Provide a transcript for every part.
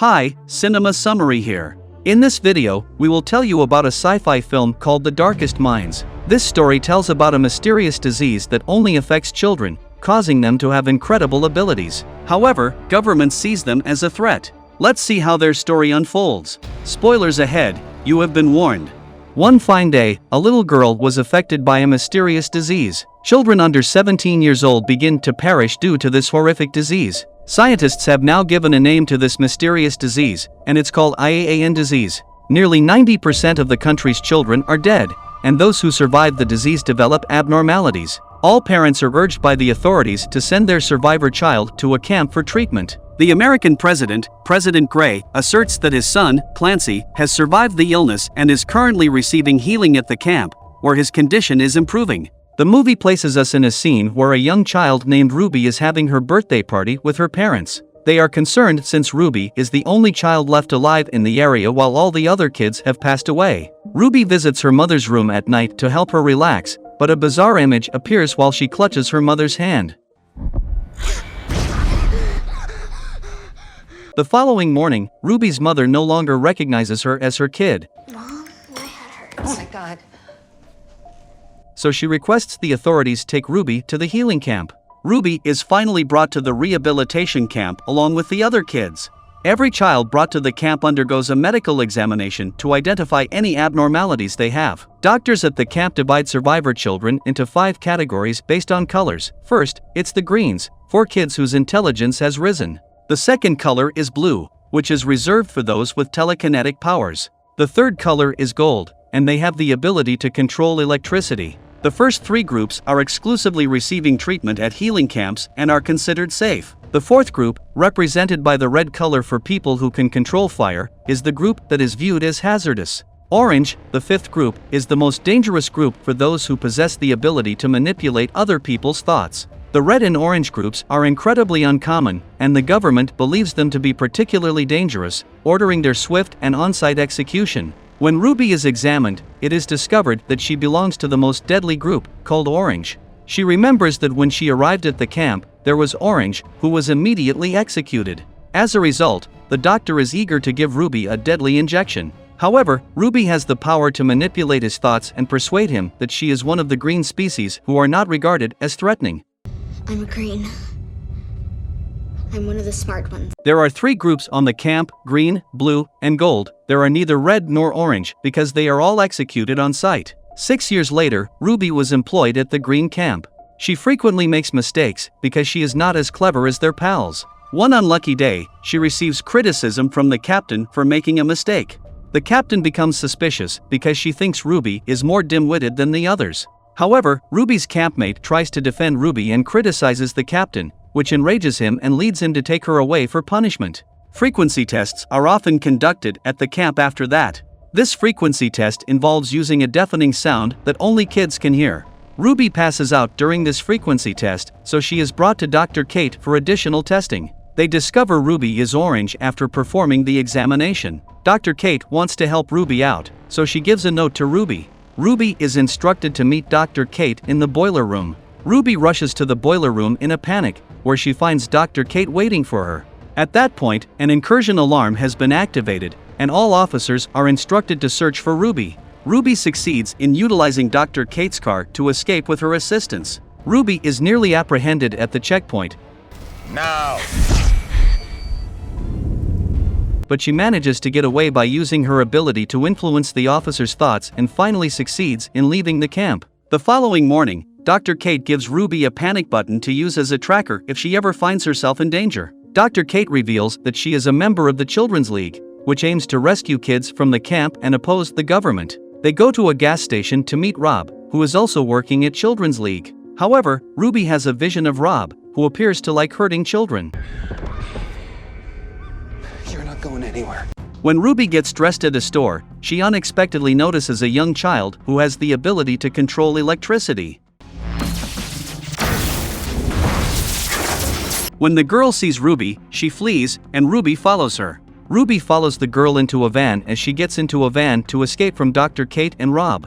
Hi, Cinema Summary here. In this video, we will tell you about a sci-fi film called The Darkest Minds. This story tells about a mysterious disease that only affects children, causing them to have incredible abilities. However, government sees them as a threat. Let's see how their story unfolds. Spoilers ahead, you have been warned. One fine day, a little girl was affected by a mysterious disease. Children under 17 years old begin to perish due to this horrific disease. Scientists have now given a name to this mysterious disease, and it's called IAAN disease. Nearly 90% of the country's children are dead, and those who survive the disease develop abnormalities. All parents are urged by the authorities to send their survivor child to a camp for treatment. The American president, President Gray, asserts that his son, Clancy, has survived the illness and is currently receiving healing at the camp, where his condition is improving. The movie places us in a scene where a young child named Ruby is having her birthday party with her parents. They are concerned since Ruby is the only child left alive in the area while all the other kids have passed away. Ruby visits her mother's room at night to help her relax, but a bizarre image appears while she clutches her mother's hand. The following morning, Ruby's mother no longer recognizes her as her kid. Mom, my head hurts. Oh my God. So she requests the authorities take Ruby to the healing camp. Ruby is finally brought to the rehabilitation camp along with the other kids. Every child brought to the camp undergoes a medical examination to identify any abnormalities they have. Doctors at the camp divide survivor children into 5 categories based on colors. First, it's the greens, for kids whose intelligence has risen. The second color is blue, which is reserved for those with telekinetic powers. The third color is gold, and they have the ability to control electricity. The first 3 groups are exclusively receiving treatment at healing camps and are considered safe. The fourth group, represented by the red color for people who can control fire, is the group that is viewed as hazardous. Orange, the fifth group, is the most dangerous group for those who possess the ability to manipulate other people's thoughts. The red and orange groups are incredibly uncommon, and the government believes them to be particularly dangerous, ordering their swift and on-site execution. When Ruby is examined, it is discovered that she belongs to the most deadly group, called Orange. She remembers that when she arrived at the camp, there was Orange, who was immediately executed. As a result, the doctor is eager to give Ruby a deadly injection. However, Ruby has the power to manipulate his thoughts and persuade him that she is one of the green species who are not regarded as threatening. I'm green. I'm one of the smart ones. There are 3 groups on the camp: green, blue, and gold. There are neither red nor orange because they are all executed on site. 6 years later, Ruby was employed at the green camp. She frequently makes mistakes because she is not as clever as their pals. One unlucky day, she receives criticism from the captain for making a mistake. The captain becomes suspicious because she thinks Ruby is more dim-witted than the others. However, Ruby's campmate tries to defend Ruby and criticizes the captain, which enrages him and leads him to take her away for punishment. Frequency tests are often conducted at the camp after that. This frequency test involves using a deafening sound that only kids can hear. Ruby passes out during this frequency test, so she is brought to Dr. Kate for additional testing. They discover Ruby is orange after performing the examination. Dr. Kate wants to help Ruby out, so she gives a note to Ruby. Ruby is instructed to meet Dr. Kate in the boiler room. Ruby rushes to the boiler room in a panic, where she finds Dr. Kate waiting for her. At that point, an incursion alarm has been activated, and all officers are instructed to search for Ruby. Ruby succeeds in utilizing Dr. Kate's car to escape with her assistance. Ruby is nearly apprehended at the checkpoint. Now! But she manages to get away by using her ability to influence the officers' thoughts and finally succeeds in leaving the camp. The following morning, Dr. Kate gives Ruby a panic button to use as a tracker if she ever finds herself in danger. Dr. Kate reveals that she is a member of the Children's League, which aims to rescue kids from the camp and oppose the government. They go to a gas station to meet Rob, who is also working at Children's League. However, Ruby has a vision of Rob, who appears to like hurting children. You're not going anywhere. When Ruby gets dressed at a store, she unexpectedly notices a young child who has the ability to control electricity. When the girl sees Ruby, she flees, and Ruby follows her. Ruby follows the girl into a van as she gets into a van to escape from Dr. Kate and Rob.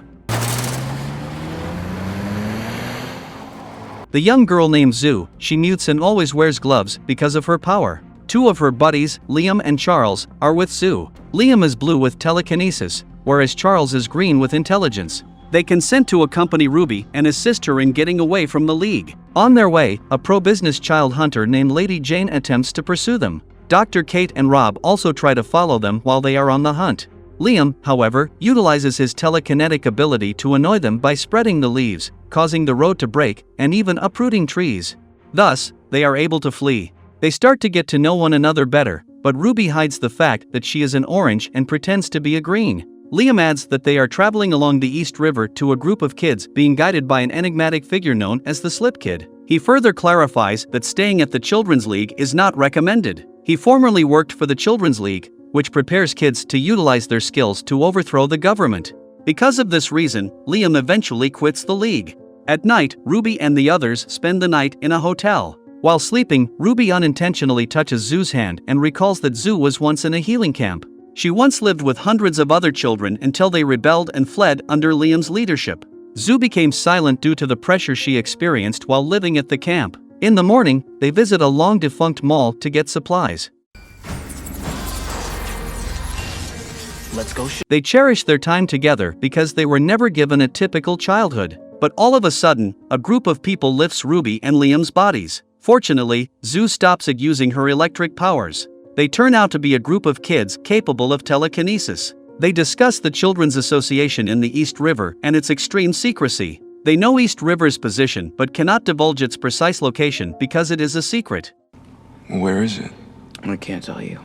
The young girl named Zoo, she mutes and always wears gloves because of her power. Two of her buddies, Liam and Charles, are with Sue. Liam is blue with telekinesis, whereas Charles is green with intelligence. They consent to accompany Ruby and assist her in getting away from the League. On their way, a pro-business child hunter named Lady Jane attempts to pursue them. Dr. Kate and Rob also try to follow them while they are on the hunt. Liam, however, utilizes his telekinetic ability to annoy them by spreading the leaves, causing the road to break, and even uprooting trees. Thus, they are able to flee. They start to get to know one another better, but Ruby hides the fact that she is an orange and pretends to be a green. Liam adds that they are traveling along the East River to a group of kids being guided by an enigmatic figure known as the Slip Kid. He further clarifies that staying at the Children's League is not recommended. He formerly worked for the Children's League, which prepares kids to utilize their skills to overthrow the government. Because of this reason, Liam eventually quits the League. At night, Ruby and the others spend the night in a hotel. While sleeping, Ruby unintentionally touches Zoo's hand and recalls that Zoo was once in a healing camp. She once lived with hundreds of other children until they rebelled and fled under Liam's leadership. Zoo became silent due to the pressure she experienced while living at the camp. In the morning, they visit a long-defunct mall to get supplies. Let's go. They cherish their time together because they were never given a typical childhood. But all of a sudden, a group of people lifts Ruby and Liam's bodies. Fortunately, Zoo stops at using her electric powers. They turn out to be a group of kids capable of telekinesis. They discuss the Children's Association in the East River and its extreme secrecy. They know East River's position but cannot divulge its precise location because it is a secret. Where is it? I can't tell you.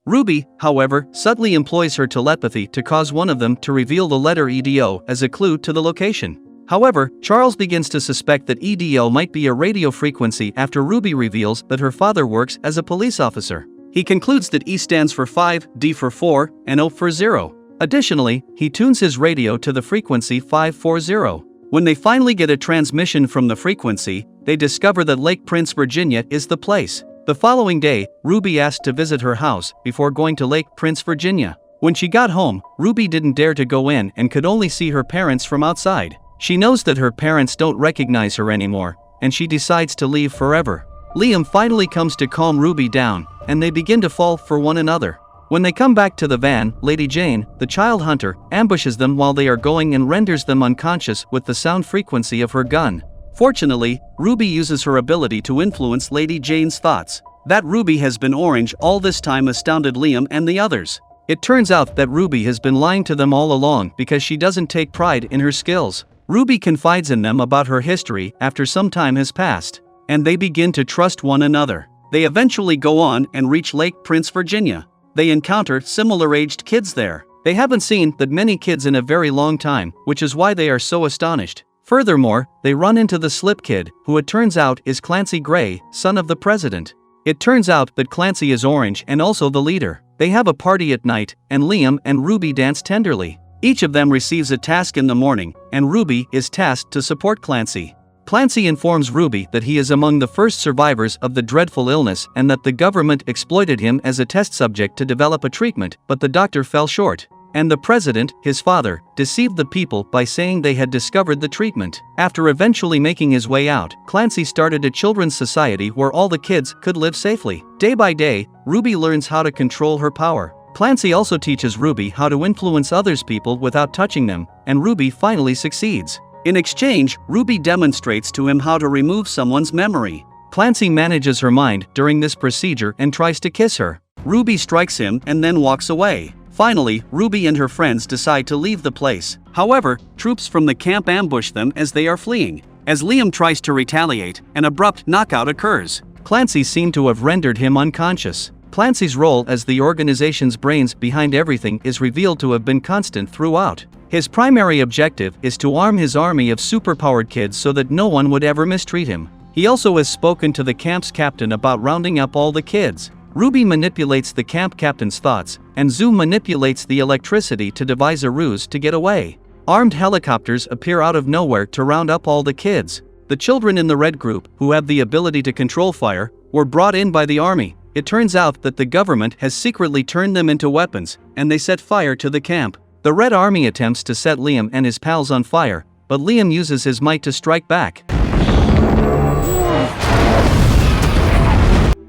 Ruby, however, subtly employs her telepathy to cause one of them to reveal the letter EDO as a clue to the location. However, Charles begins to suspect that EDO might be a radio frequency after Ruby reveals that her father works as a police officer. He concludes that E stands for 5, D for 4, and O for 0. Additionally, he tunes his radio to the frequency 540. When they finally get a transmission from the frequency, they discover that Lake Prince, Virginia is the place. The following day, Ruby asked to visit her house before going to Lake Prince, Virginia. When she got home, Ruby didn't dare to go in and could only see her parents from outside. She knows that her parents don't recognize her anymore, and she decides to leave forever. Liam finally comes to calm Ruby down, and they begin to fall for one another. When they come back to the van, Lady Jane, the child hunter, ambushes them while they are going and renders them unconscious with the sound frequency of her gun. Fortunately, Ruby uses her ability to influence Lady Jane's thoughts. That Ruby has been orange all this time astounded Liam and the others. It turns out that Ruby has been lying to them all along because she doesn't take pride in her skills. Ruby confides in them about her history after some time has passed, and they begin to trust one another. They eventually go on and reach Lake Prince, Virginia. They encounter similar-aged kids there. They haven't seen that many kids in a very long time, which is why they are so astonished. Furthermore, they run into the Slip Kid, who it turns out is Clancy Gray, son of the president. It turns out that Clancy is orange and also the leader. They have a party at night, and Liam and Ruby dance tenderly. Each of them receives a task in the morning, and Ruby is tasked to support Clancy. Clancy informs Ruby that he is among the first survivors of the dreadful illness and that the government exploited him as a test subject to develop a treatment, but the doctor fell short. And the president, his father, deceived the people by saying they had discovered the treatment. After eventually making his way out, Clancy started a children's society where all the kids could live safely. Day by day, Ruby learns how to control her power. Clancy also teaches Ruby how to influence others people without touching them, and Ruby finally succeeds. In exchange, Ruby demonstrates to him how to remove someone's memory. Clancy manages her mind during this procedure and tries to kiss her. Ruby strikes him and then walks away. Finally, Ruby and her friends decide to leave the place. However, troops from the camp ambush them as they are fleeing. As Liam tries to retaliate, an abrupt knockout occurs. Clancy seemed to have rendered him unconscious. Clancy's role as the organization's brains behind everything is revealed to have been constant throughout. His primary objective is to arm his army of superpowered kids so that no one would ever mistreat him. He also has spoken to the camp's captain about rounding up all the kids. Ruby manipulates the camp captain's thoughts, and Zoo manipulates the electricity to devise a ruse to get away. Armed helicopters appear out of nowhere to round up all the kids. The children in the red group, who have the ability to control fire, were brought in by the army. It turns out that the government has secretly turned them into weapons, and they set fire to the camp. The Red Army attempts to set Liam and his pals on fire, but Liam uses his might to strike back.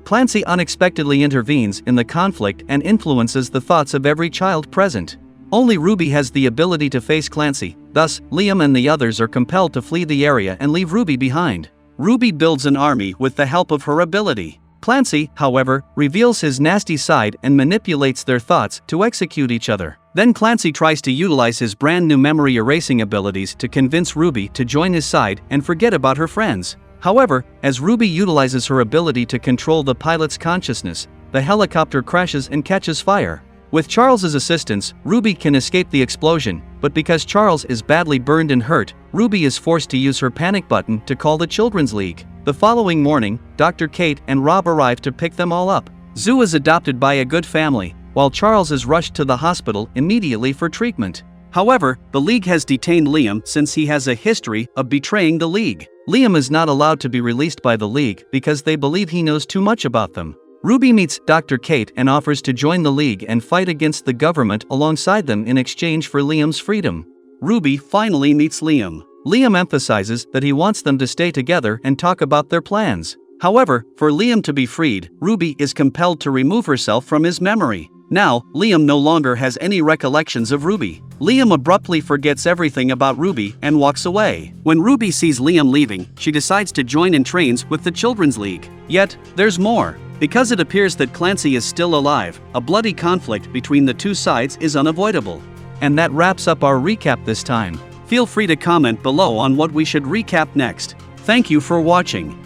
Clancy unexpectedly intervenes in the conflict and influences the thoughts of every child present. Only Ruby has the ability to face Clancy, thus, Liam and the others are compelled to flee the area and leave Ruby behind. Ruby builds an army with the help of her ability. Clancy, however, reveals his nasty side and manipulates their thoughts to execute each other. Then Clancy tries to utilize his brand new memory erasing abilities to convince Ruby to join his side and forget about her friends. However, as Ruby utilizes her ability to control the pilot's consciousness, the helicopter crashes and catches fire. With Charles's assistance, Ruby can escape the explosion, but because Charles is badly burned and hurt, Ruby is forced to use her panic button to call the Children's League. The following morning, Dr. Kate and Rob arrive to pick them all up. Zoo is adopted by a good family, while Charles is rushed to the hospital immediately for treatment. However, the League has detained Liam since he has a history of betraying the League. Liam is not allowed to be released by the League because they believe he knows too much about them. Ruby meets Dr. Kate and offers to join the League and fight against the government alongside them in exchange for Liam's freedom. Ruby finally meets Liam. Liam emphasizes that he wants them to stay together and talk about their plans. However, for Liam to be freed, Ruby is compelled to remove herself from his memory. Now, Liam no longer has any recollections of Ruby. Liam abruptly forgets everything about Ruby and walks away. When Ruby sees Liam leaving, she decides to join and trains with the Children's League. Yet, there's more. Because it appears that Clancy is still alive, a bloody conflict between the two sides is unavoidable. And that wraps up our recap this time. Feel free to comment below on what we should recap next. Thank you for watching.